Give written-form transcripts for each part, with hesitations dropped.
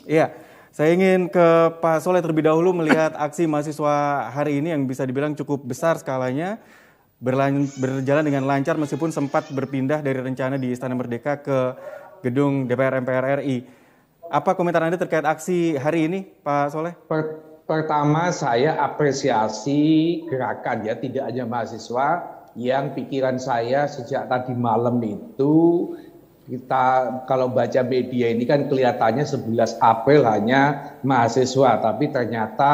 Iya, saya ingin ke Pak Soleh terlebih dahulu melihat aksi mahasiswa hari ini yang bisa dibilang cukup besar skalanya, berjalan dengan lancar meskipun sempat berpindah dari rencana di Istana Merdeka ke gedung DPR MPR RI. Apa komentar Anda terkait aksi hari ini, Pak Soleh? Pertama saya apresiasi gerakan ya, tidak hanya mahasiswa, yang pikiran saya sejak tadi malam itu, kita kalau baca media ini kan kelihatannya 11 April hanya mahasiswa, tapi ternyata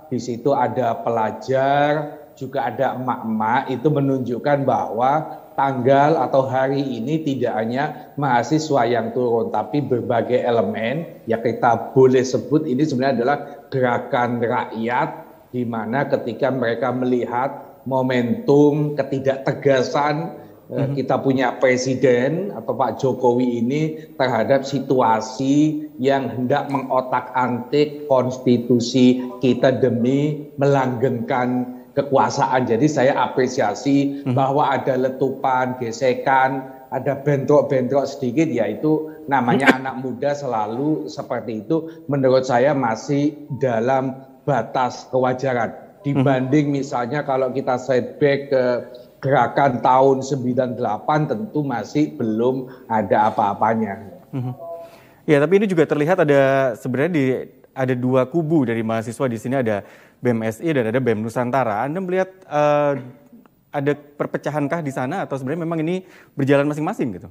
di situ ada pelajar, juga ada emak-emak, itu menunjukkan bahwa tanggal atau hari ini tidak hanya mahasiswa yang turun, tapi berbagai elemen, ya kita boleh sebut ini sebenarnya adalah gerakan rakyat, di mana ketika mereka melihat momentum ketidaktegasan kita punya presiden atau Pak Jokowi ini terhadap situasi yang hendak mengotak-atik konstitusi kita demi melanggengkan kekuasaan. Jadi saya apresiasi bahwa ada letupan, gesekan, ada bentrok-bentrok sedikit, yaitu namanya anak muda selalu seperti itu. Menurut saya masih dalam batas kewajaran. Dibanding misalnya kalau kita setback ke gerakan tahun 98 tentu masih belum ada apa-apanya. Ya, tapi ini juga terlihat ada sebenarnya ada dua kubu dari mahasiswa di sini, ada BEM SI dan ada BEM Nusantara. Anda melihat ada perpecahankah di sana atau sebenarnya memang ini berjalan masing-masing gitu?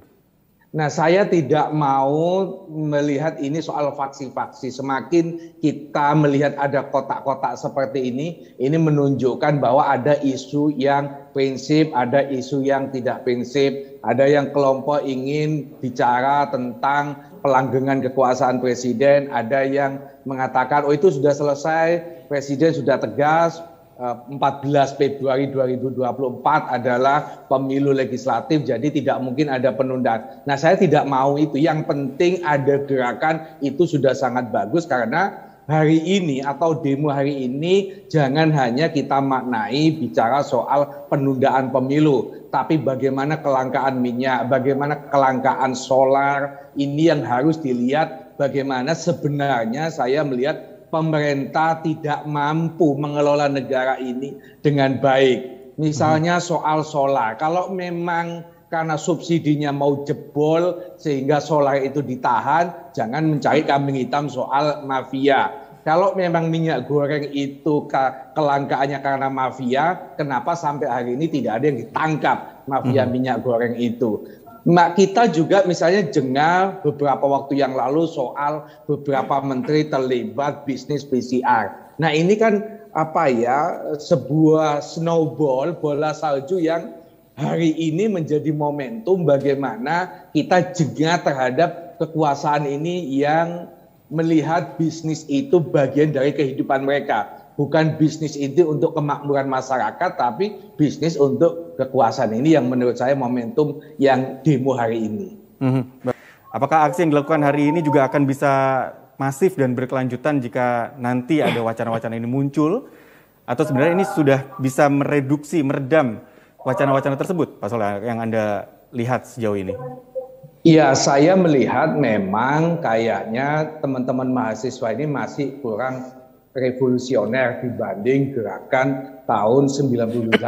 Nah, saya tidak mau melihat ini soal faksi-faksi. Semakin kita melihat ada kotak-kotak seperti ini menunjukkan bahwa ada isu yang prinsip, ada isu yang tidak prinsip, ada yang kelompok ingin bicara tentang pelanggengan kekuasaan presiden, ada yang mengatakan, oh itu sudah selesai, presiden sudah tegas, 14 Februari 2024 adalah pemilu legislatif, jadi tidak mungkin ada penundaan. Nah, saya tidak mau itu. Yang penting ada gerakan, itu sudah sangat bagus, karena hari ini atau demo hari ini jangan hanya kita maknai bicara soal penundaan pemilu, tapi bagaimana kelangkaan minyak, bagaimana kelangkaan solar, ini yang harus dilihat. Bagaimana sebenarnya saya melihat pemerintah tidak mampu mengelola negara ini dengan baik. Misalnya soal solar, kalau memang karena subsidinya mau jebol sehingga solar itu ditahan, jangan mencari kambing hitam soal mafia. Kalau memang minyak goreng itu kelangkaannya karena mafia, kenapa sampai hari ini tidak ada yang ditangkap mafia minyak goreng itu? Kita juga misalnya jengah beberapa waktu yang lalu soal beberapa menteri terlibat bisnis PCR. Nah, ini kan sebuah snowball, bola salju yang hari ini menjadi momentum bagaimana kita jengah terhadap kekuasaan ini yang melihat bisnis itu bagian dari kehidupan mereka. Bukan bisnis itu untuk kemakmuran masyarakat, tapi bisnis untuk kekuasaan. Ini yang menurut saya momentum yang demo hari ini. Apakah aksi yang dilakukan hari ini juga akan bisa masif dan berkelanjutan jika nanti ada wacana-wacana ini muncul? Atau sebenarnya ini sudah bisa meredam wacana-wacana tersebut, Pak Soleh, yang Anda lihat sejauh ini? Iya, saya melihat memang kayaknya teman-teman mahasiswa ini masih kurang revolusioner dibanding gerakan tahun 98.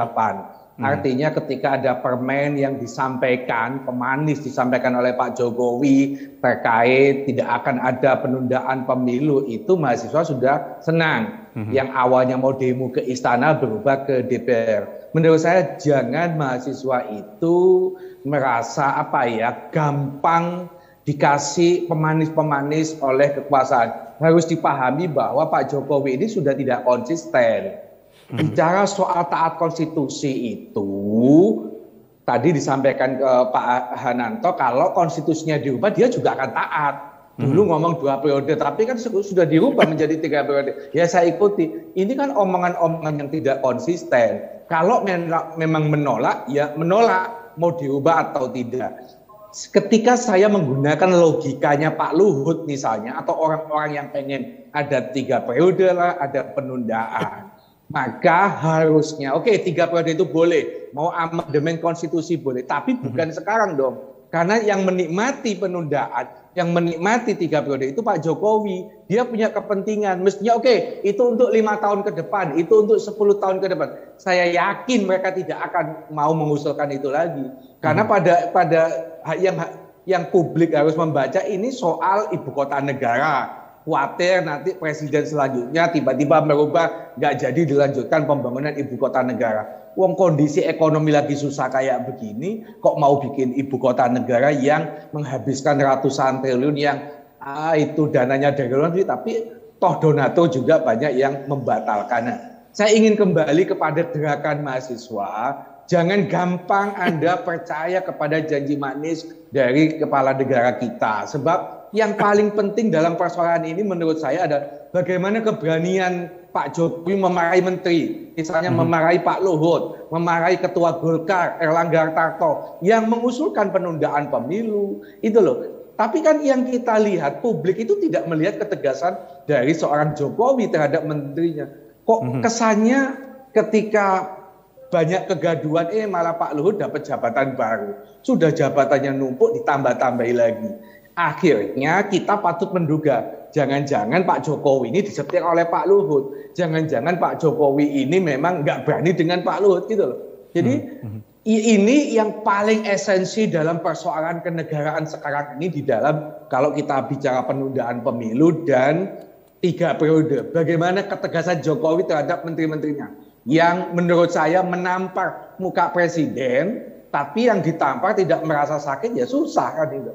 Artinya ketika ada permen yang disampaikan, pemanis disampaikan oleh Pak Jokowi terkait tidak akan ada penundaan pemilu, itu mahasiswa sudah senang. Yang awalnya mau demo ke istana berubah ke DPR. Menurut saya jangan mahasiswa itu merasa gampang dikasih pemanis-pemanis oleh kekuasaan. Harus dipahami bahwa Pak Jokowi ini sudah tidak konsisten. Bicara soal taat konstitusi itu, tadi disampaikan ke Pak Hananto, kalau konstitusinya diubah dia juga akan taat. Dulu ngomong 2 periode, tapi kan sudah dirubah menjadi 3 periode. Ya saya ikuti. Ini kan omongan-omongan yang tidak konsisten. Kalau memang menolak, ya menolak, mau diubah atau tidak. Ketika saya menggunakan logikanya Pak Luhut misalnya, atau orang-orang yang pengen ada 3 periode lah, ada penundaan, maka harusnya 3 periode itu boleh, mau amandemen konstitusi boleh, tapi bukan sekarang dong. Karena yang menikmati penundaan, yang menikmati 3 periode itu Pak Jokowi. Dia punya kepentingan. Mestinya oke, itu untuk 5 tahun ke depan, itu untuk 10 tahun ke depan. Saya yakin mereka tidak akan mau mengusulkan itu lagi. Karena pada yang publik harus membaca ini soal ibu kota negara. Khawatir nanti presiden selanjutnya tiba-tiba merubah, nggak jadi dilanjutkan pembangunan ibu kota negara. Wong kondisi ekonomi lagi susah kayak begini, kok mau bikin ibu kota negara yang menghabiskan ratusan triliun yang itu dananya dari luar negeri, tapi toh donatur juga banyak yang membatalkan. Nah, saya ingin kembali kepada gerakan mahasiswa. Jangan gampang Anda percaya kepada janji manis dari kepala negara kita. Sebab yang paling penting dalam persoalan ini menurut saya adalah bagaimana keberanian Pak Jokowi memarahi menteri. Misalnya memarahi Pak Luhut, memarahi Ketua Golkar, Erlangga Hartarto, yang mengusulkan penundaan pemilu. Itu loh. Tapi kan yang kita lihat, publik itu tidak melihat ketegasan dari seorang Jokowi terhadap menterinya. Kok kesannya ketika banyak kegaduhan, malah Pak Luhut dapat jabatan baru. Sudah jabatannya numpuk, ditambah-tambahi lagi. Akhirnya kita patut menduga, jangan-jangan Pak Jokowi ini disetir oleh Pak Luhut. Jangan-jangan Pak Jokowi ini memang nggak berani dengan Pak Luhut gitu loh. Jadi ini yang paling esensi dalam persoalan kenegaraan sekarang ini di dalam kalau kita bicara penundaan pemilu dan 3 periode. Bagaimana ketegasan Jokowi terhadap menteri-menterinya. Yang menurut saya menampar muka presiden, tapi yang ditampar tidak merasa sakit, ya susah kan itu.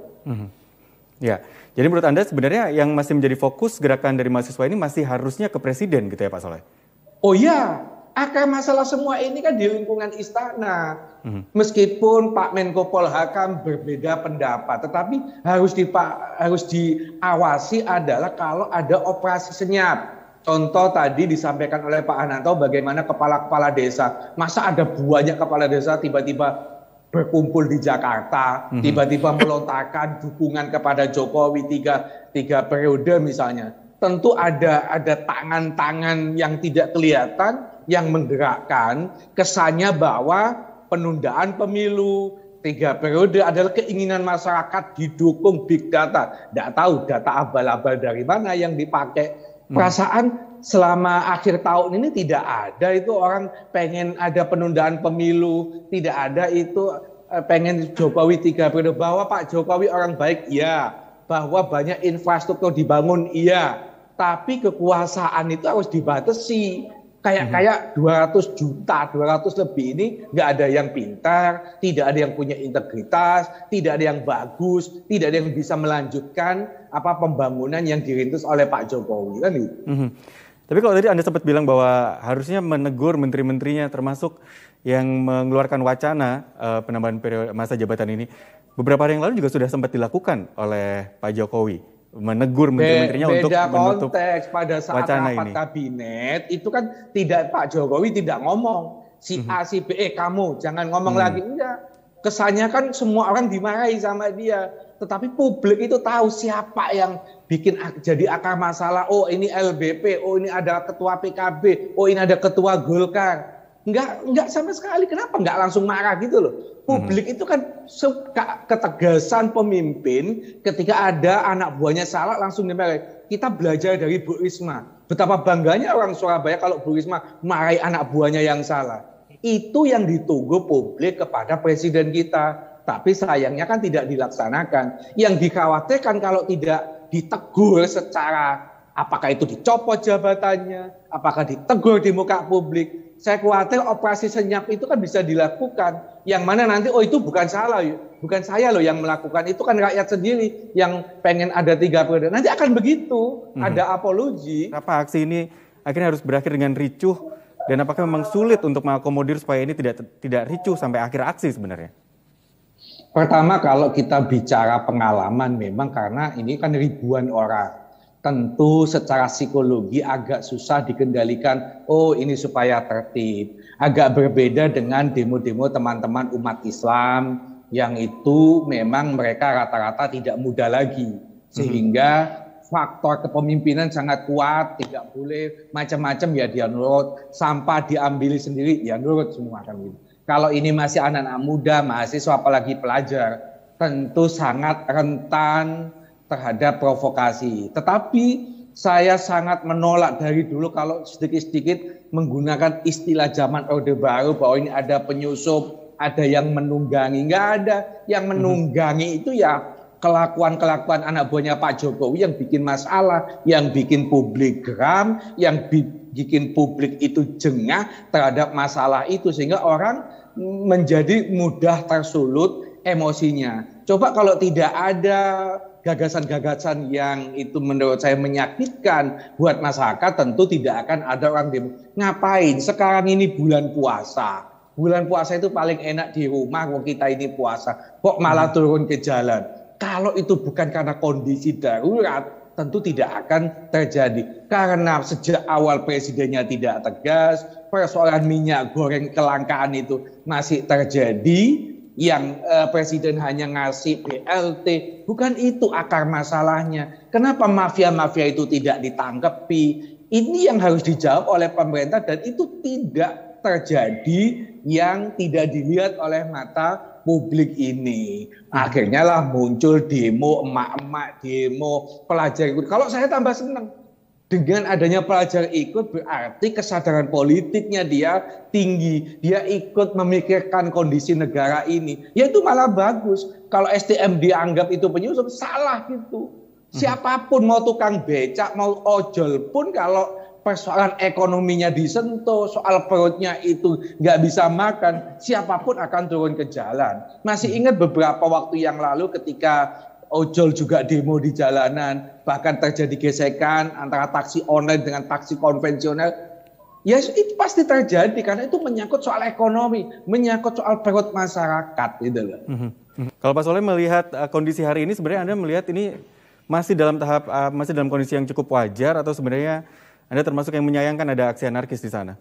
Ya, jadi menurut Anda sebenarnya yang masih menjadi fokus gerakan dari mahasiswa ini masih harusnya ke presiden gitu ya Pak Soleh? Oh iya, akar masalah semua ini kan di lingkungan istana. Meskipun Pak Menko Polhukam berbeda pendapat, tetapi harus diawasi adalah kalau ada operasi senyap. Contoh tadi disampaikan oleh Pak Hananto bagaimana kepala-kepala desa. Masa ada banyak kepala desa tiba-tiba berkumpul di Jakarta, tiba-tiba melontarkan dukungan kepada Jokowi tiga periode misalnya. Tentu ada tangan-tangan yang tidak kelihatan yang menggerakkan kesannya bahwa penundaan pemilu 3 periode adalah keinginan masyarakat didukung big data. Tidak tahu data abal-abal dari mana yang dipakai. Perasaan selama akhir tahun ini tidak ada itu orang pengen ada penundaan pemilu, tidak ada itu pengen Jokowi 3 periode. Bahwa Pak Jokowi orang baik, iya. Bahwa banyak infrastruktur dibangun, iya. Tapi kekuasaan itu harus dibatasi. Kayak 200 juta, 200 lebih ini nggak ada yang pintar, tidak ada yang punya integritas, tidak ada yang bagus, tidak ada yang bisa melanjutkan pembangunan yang dirintis oleh Pak Jokowi kan gitu. Tapi kalau tadi Anda sempat bilang bahwa harusnya menegur menteri-menterinya termasuk yang mengeluarkan wacana penambahan periode masa jabatan ini, beberapa hari yang lalu juga sudah sempat dilakukan oleh Pak Jokowi. Menegur menteri-menterinya untuk menutup konteks pada saat rapat kabinet itu kan tidak Pak Jokowi tidak ngomong si A si B kamu jangan ngomong lagi, enggak. Kesannya kan semua orang dimarahi sama dia, tetapi publik itu tahu siapa yang bikin jadi akar masalah. Oh ini LBP, oh ini ada ketua PKB, oh ini ada ketua Golkar. Enggak sama sekali. Kenapa enggak langsung marah gitu loh? Publik itu kan suka ketegasan pemimpin ketika ada anak buahnya salah langsung dimarahi. Kita belajar dari Bu Risma. Betapa bangganya orang Surabaya kalau Bu Risma marahi anak buahnya yang salah. Itu yang ditunggu publik kepada presiden kita. Tapi sayangnya kan tidak dilaksanakan. Yang dikhawatirkan kalau tidak ditegur secara apakah itu dicopot jabatannya, apakah ditegur di muka publik. Saya khawatir operasi senyap itu kan bisa dilakukan. Yang mana nanti, itu bukan salah, bukan saya loh yang melakukan. Itu kan rakyat sendiri yang pengen ada 3 periode. Nanti akan begitu, ada apologi. Apa aksi ini akhirnya harus berakhir dengan ricuh? Dan apakah memang sulit untuk mengakomodir supaya ini tidak ricuh sampai akhir aksi sebenarnya? Pertama kalau kita bicara pengalaman memang karena ini kan ribuan orang. Tentu secara psikologi agak susah dikendalikan, ini supaya tertib. Agak berbeda dengan demo-demo teman-teman umat Islam yang itu memang mereka rata-rata tidak muda lagi. Sehingga faktor kepemimpinan sangat kuat, tidak boleh macam-macam ya dia nurut, sampah diambil sendiri ya nurut semua kan gitu. Kalau ini masih anak-anak muda, mahasiswa apalagi pelajar, tentu sangat rentan terhadap provokasi. Tetapi saya sangat menolak dari dulu kalau sedikit-sedikit menggunakan istilah zaman Orde Baru bahwa ini ada penyusup, ada yang menunggangi. Nggak ada. Yang menunggangi itu ya kelakuan-kelakuan anak buahnya Pak Jokowi yang bikin masalah, yang bikin publik geram, yang bikin publik itu jengah terhadap masalah itu. Sehingga orang menjadi mudah tersulut emosinya. Coba kalau tidak ada gagasan-gagasan yang itu menurut saya menyakitkan buat masyarakat, tentu tidak akan ada orang demo. Ngapain? Sekarang ini bulan puasa. Bulan puasa itu paling enak di rumah, kalau kita ini puasa. Kok malah turun ke jalan? Kalau itu bukan karena kondisi darurat, tentu tidak akan terjadi. Karena sejak awal presidennya tidak tegas, persoalan minyak goreng kelangkaan itu masih terjadi. Yang presiden hanya ngasih BLT, bukan itu akar masalahnya. Kenapa mafia-mafia itu tidak ditangkepi? Ini yang harus dijawab oleh pemerintah dan itu tidak terjadi yang tidak dilihat oleh mata publik ini. Akhirnya lah muncul demo, emak-emak demo, pelajar ikut. Kalau saya tambah senang. Dengan adanya pelajar ikut berarti kesadaran politiknya dia tinggi. Dia ikut memikirkan kondisi negara ini. Ya itu malah bagus. Kalau SDM dianggap itu penyusup, salah gitu. Siapapun mau tukang becak, mau ojol pun kalau persoalan ekonominya disentuh, soal perutnya itu nggak bisa makan, siapapun akan turun ke jalan. Masih ingat beberapa waktu yang lalu ketika ojol juga demo di jalanan, bahkan terjadi gesekan antara taksi online dengan taksi konvensional. Ya itu pasti terjadi karena itu menyangkut soal ekonomi, menyangkut soal perut masyarakat gitu loh. Kalau Pak Soleh melihat kondisi hari ini, sebenarnya Anda melihat ini masih dalam tahap masih dalam kondisi yang cukup wajar atau sebenarnya Anda termasuk yang menyayangkan ada aksi anarkis di sana?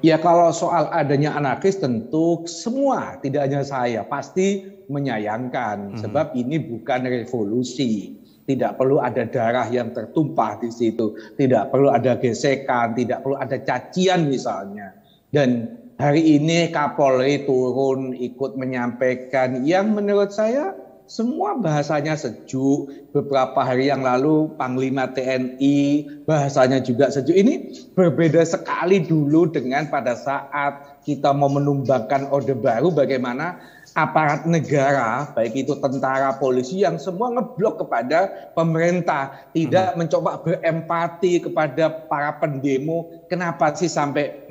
Ya kalau soal adanya anarkis tentu semua, tidak hanya saya, pasti menyayangkan. Sebab ini bukan revolusi. Tidak perlu ada darah yang tertumpah di situ. Tidak perlu ada gesekan, tidak perlu ada cacian misalnya. Dan hari ini Kapolri turun ikut menyampaikan yang menurut saya semua bahasanya sejuk. Beberapa hari yang lalu Panglima TNI bahasanya juga sejuk. Ini berbeda sekali dulu dengan pada saat kita mau menumbangkan Orde Baru, bagaimana aparat negara, baik itu tentara, polisi, yang semua ngeblok kepada pemerintah. Tidak mencoba berempati kepada para pendemo. Kenapa sih sampai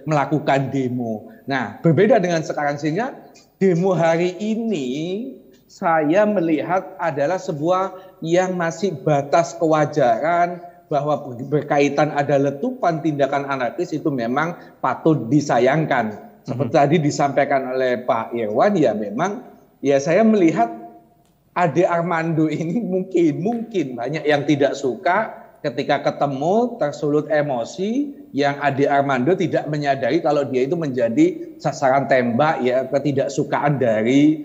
melakukan demo? Nah, berbeda dengan sekarang, sehingga demo hari ini saya melihat adalah sebuah yang masih batas kewajaran, bahwa berkaitan ada letupan tindakan anarkis itu memang patut disayangkan. Seperti tadi disampaikan oleh Pak Irwan, ya memang ya saya melihat Ade Armando ini mungkin banyak yang tidak suka ketika ketemu tersulut emosi, yang Ade Armando tidak menyadari kalau dia itu menjadi sasaran tembak ya ketidaksukaan dari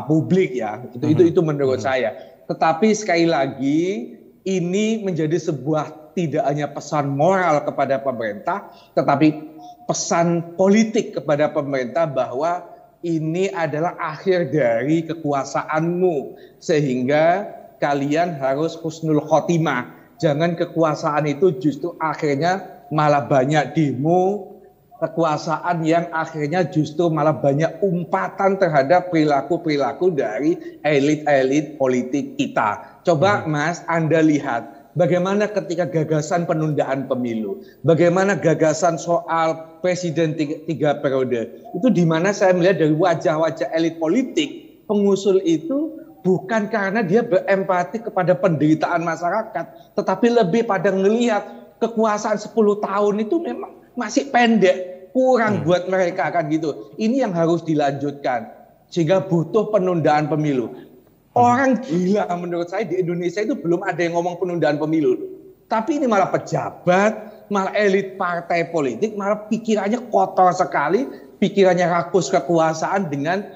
publik ya. Itu menurut saya. Tetapi sekali lagi ini menjadi sebuah tidak hanya pesan moral kepada pemerintah, tetapi pesan politik kepada pemerintah bahwa ini adalah akhir dari kekuasaanmu, sehingga kalian harus husnul khotimah. Jangan kekuasaan itu justru akhirnya malah banyak demo, kekuasaan yang akhirnya justru malah banyak umpatan terhadap perilaku-perilaku dari elit-elit politik kita. Coba Mas, Anda lihat bagaimana ketika gagasan penundaan pemilu, bagaimana gagasan soal presiden tiga periode, itu di mana saya melihat dari wajah-wajah elit politik, pengusul itu bukan karena dia berempati kepada penderitaan masyarakat, tetapi lebih pada melihat kekuasaan 10 tahun itu memang masih pendek, kurang buat mereka kan gitu. Ini yang harus dilanjutkan, sehingga butuh penundaan pemilu. Orang gila menurut saya di Indonesia itu belum ada yang ngomong penundaan pemilu. Tapi ini malah pejabat, malah elit partai politik, malah pikirannya kotor sekali, pikirannya rakus kekuasaan dengan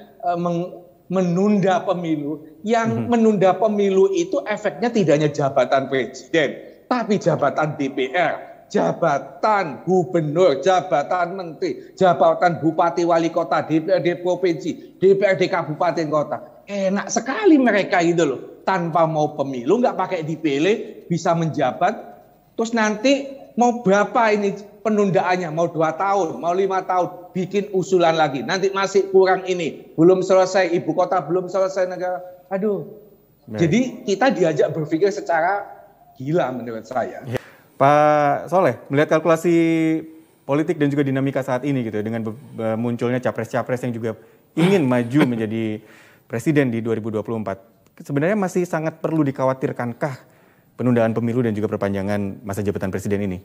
menunda pemilu. Yang menunda pemilu itu efeknya tidak hanya jabatan presiden, tapi jabatan DPR, jabatan gubernur, jabatan menteri, jabatan bupati, wali kota, DPRD provinsi, DPRD kabupaten kota. Enak sekali mereka gitu loh. Tanpa mau pemilu, nggak pakai dipilih, bisa menjabat. Terus nanti mau berapa ini penundaannya? Mau 2 tahun, mau 5 tahun, bikin usulan lagi. Nanti masih kurang ini, belum selesai ibu kota, belum selesai negara. Aduh. Jadi kita diajak berpikir secara gila menurut saya. Pak Soleh, melihat kalkulasi politik dan juga dinamika saat ini gitu ya, dengan munculnya capres-capres yang juga ingin maju menjadi presiden di 2024, sebenarnya masih sangat perlu dikhawatirkankah penundaan pemilu dan juga perpanjangan masa jabatan presiden ini?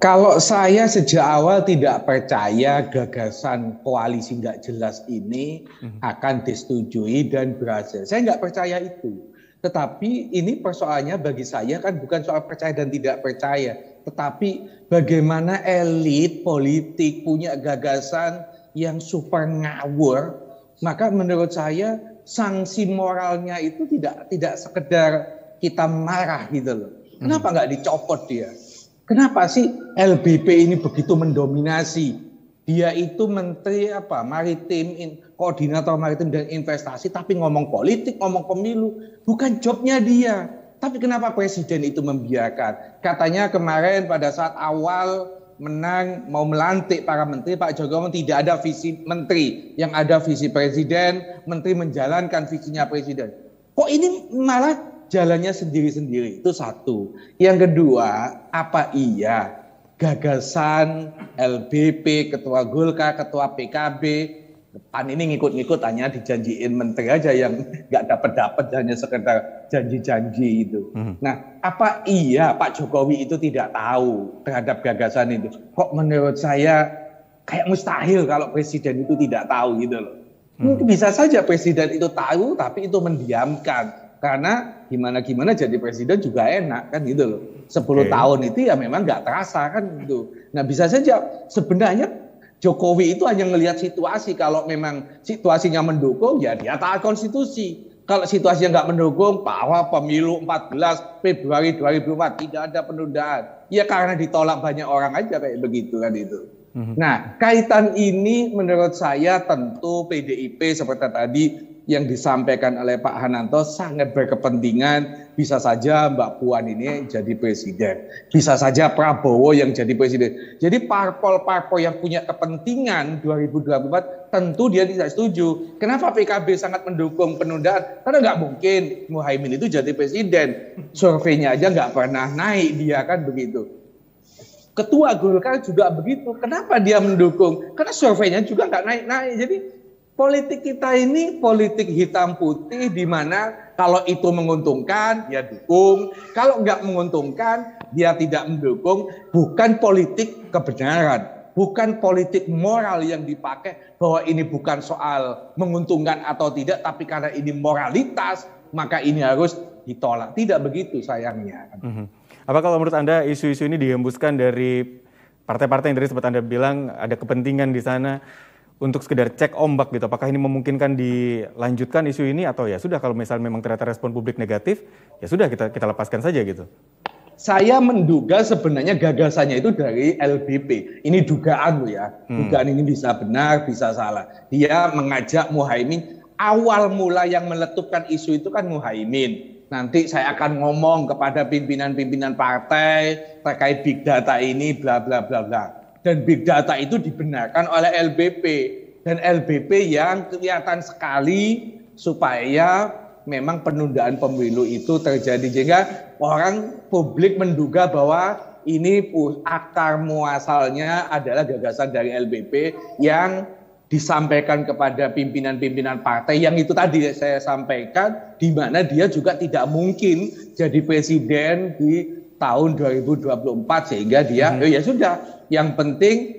Kalau saya sejak awal tidak percaya gagasan koalisi nggak jelas ini akan disetujui dan berhasil. Saya nggak percaya itu. Tetapi ini persoalannya bagi saya kan bukan soal percaya dan tidak percaya. Tetapi bagaimana elit politik punya gagasan yang super ngawur. Maka menurut saya sanksi moralnya itu tidak sekedar kita marah gitu loh. Kenapa nggak dicopot dia? Kenapa sih LBP ini begitu mendominasi? Dia itu menteri maritim, koordinator maritim dan investasi, tapi ngomong politik, ngomong pemilu, bukan jobnya dia. Tapi kenapa presiden itu membiarkan? Katanya kemarin pada saat awal menang mau melantik para menteri, Pak Jokowi tidak ada visi menteri, yang ada visi presiden, menteri menjalankan visinya presiden. Kok ini malah jalannya sendiri-sendiri? Itu satu. Yang kedua, apa iya gagasan LBP, Ketua Golkar, Ketua PKB, PAN ini ngikut-ngikut hanya dijanjiin menteri aja yang nggak dapat hanya sekedar janji-janji itu. Nah, apa iya Pak Jokowi itu tidak tahu terhadap gagasan itu? Kok menurut saya kayak mustahil kalau presiden itu tidak tahu gitu loh. Mungkin bisa saja presiden itu tahu tapi itu mendiamkan. Karena gimana jadi presiden juga enak kan gitu loh. 10 tahun itu ya memang nggak terasa kan gitu. Nah bisa saja sebenarnya Jokowi itu hanya melihat situasi. Kalau memang situasinya mendukung ya dia taat konstitusi. Kalau situasinya nggak mendukung bahwa pemilu 14 Februari 2004 tidak ada penundaan. Ya karena ditolak banyak orang aja kayak begitu kan itu. Nah kaitan ini menurut saya tentu PDIP seperti tadi yang disampaikan oleh Pak Hananto sangat berkepentingan. Bisa saja Mbak Puan ini jadi presiden, bisa saja Prabowo yang jadi presiden. Jadi parpol-parpol yang punya kepentingan 2024 tentu dia tidak setuju. Kenapa PKB sangat mendukung penundaan? Karena nggak mungkin Muhaimin itu jadi presiden. Surveinya aja nggak pernah naik dia kan begitu. Ketua Golkar juga begitu. Kenapa dia mendukung? Karena surveinya juga nggak naik-naik. Jadi politik kita ini politik hitam putih di mana kalau itu menguntungkan dia dukung, kalau nggak menguntungkan dia tidak mendukung. Bukan politik kebenaran, bukan politik moral yang dipakai bahwa ini bukan soal menguntungkan atau tidak, tapi karena ini moralitas maka ini harus ditolak. Tidak begitu sayangnya. Apa kalau menurut Anda isu-isu ini dihembuskan dari partai-partai yang tadi sempat Anda bilang ada kepentingan di sana untuk sekedar cek ombak gitu, apakah ini memungkinkan dilanjutkan isu ini atau ya sudah kalau misalnya memang ternyata respon publik negatif, ya sudah kita lepaskan saja gitu? Saya menduga sebenarnya gagasannya itu dari LBP. Ini dugaan loh ya, dugaan ini bisa benar, bisa salah. Dia mengajak Muhaimin, awal mula yang meletupkan isu itu kan Muhaimin. Nanti saya akan ngomong kepada pimpinan-pimpinan partai terkait big data ini, bla bla bla bla. Dan big data itu dibenarkan oleh LBP. Dan LBP yang kelihatan sekali supaya memang penundaan pemilu itu terjadi. Sehingga orang publik menduga bahwa ini akar muasalnya adalah gagasan dari LBP yang disampaikan kepada pimpinan-pimpinan partai yang itu tadi saya sampaikan, di mana dia juga tidak mungkin jadi presiden di tahun 2024 sehingga dia ya sudah, yang penting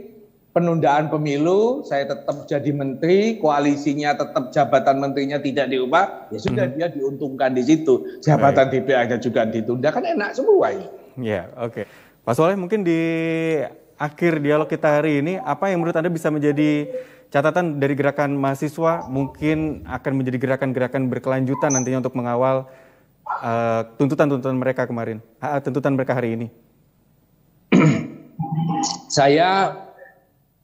penundaan pemilu, saya tetap jadi menteri, koalisinya tetap jabatan menterinya tidak diubah, ya sudah dia diuntungkan di situ. Jabatan DPR-nya juga ditunda, kan enak semua ini. Ya, oke. Pak Soleh, mungkin di akhir dialog kita hari ini, apa yang menurut Anda bisa menjadi catatan dari gerakan mahasiswa, mungkin akan menjadi gerakan-gerakan berkelanjutan nantinya untuk mengawal tuntutan-tuntutan mereka kemarin, tuntutan mereka hari ini? saya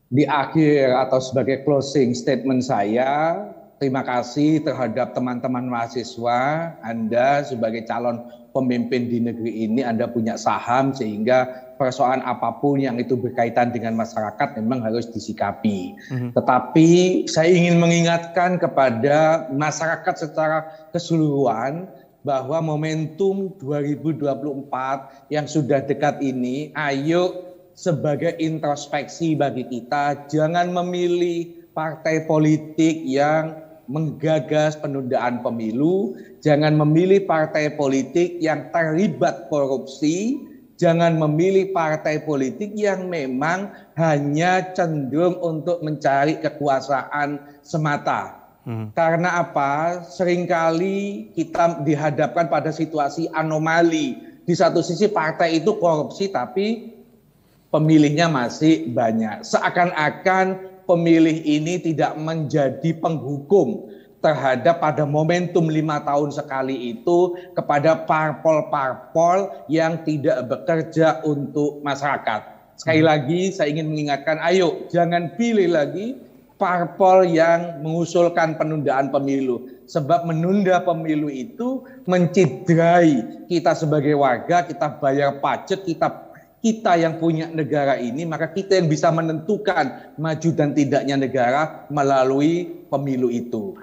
di akhir atau sebagai closing statement saya, terima kasih terhadap teman-teman mahasiswa. Anda sebagai calon pemimpin di negeri ini, Anda punya saham sehingga persoalan apapun yang itu berkaitan dengan masyarakat memang harus disikapi. Tetapi saya ingin mengingatkan kepada masyarakat secara keseluruhan bahwa momentum 2024 yang sudah dekat ini, ayo sebagai introspeksi bagi kita, jangan memilih partai politik yang menggagas penundaan pemilu, jangan memilih partai politik yang terlibat korupsi, jangan memilih partai politik yang memang hanya cenderung untuk mencari kekuasaan semata. Karena apa? Seringkali kita dihadapkan pada situasi anomali. Di satu sisi partai itu korupsi tapi pemilihnya masih banyak. Seakan-akan pemilih ini tidak menjadi penghukum terhadap pada momentum 5 tahun sekali itu kepada parpol-parpol yang tidak bekerja untuk masyarakat. Sekali lagi saya ingin mengingatkan, ayo jangan pilih lagi parpol yang mengusulkan penundaan pemilu. Sebab menunda pemilu itu mencidrai kita sebagai warga, kita bayar pajak, kita yang punya negara ini, maka kita yang bisa menentukan maju dan tidaknya negara melalui pemilu itu.